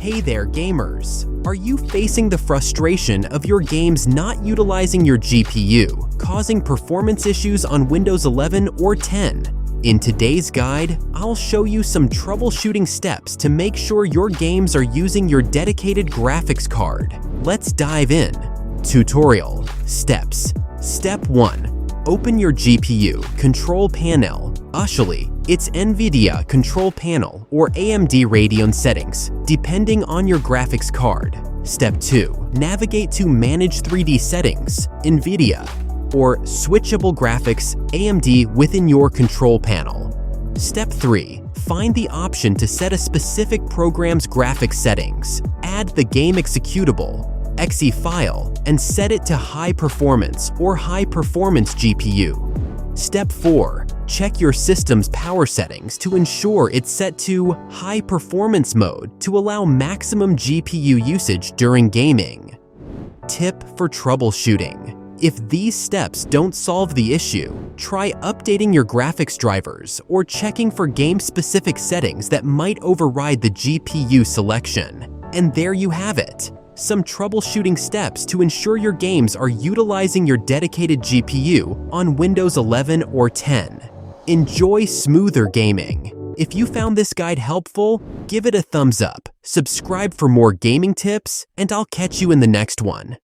Hey there, gamers! Are you facing the frustration of your games not utilizing your GPU, causing performance issues on Windows 11 or 10? In today's guide, I'll show you some troubleshooting steps to make sure your games are using your dedicated graphics card. Let's dive in. Tutorial Steps. Step 1. Open your GPU control panel. Usually, it's NVIDIA control panel or AMD Radeon settings, depending on your graphics card. Step 2. Navigate to Manage 3D Settings, NVIDIA, or Switchable Graphics, AMD within your control panel. Step 3. Find the option to set a specific program's graphics settings. Add the game executable, .exe file, and set it to high performance or high performance GPU. Step 4. Check your system's power settings to ensure it's set to high performance mode to allow maximum GPU usage during gaming. Tip for troubleshooting. If these steps don't solve the issue, try updating your graphics drivers or checking for game-specific settings that might override the GPU selection. And there you have it. Some troubleshooting steps to ensure your games are utilizing your dedicated GPU on Windows 11 or 10. Enjoy smoother gaming. If you found this guide helpful, give it a thumbs up, subscribe for more gaming tips, and I'll catch you in the next one.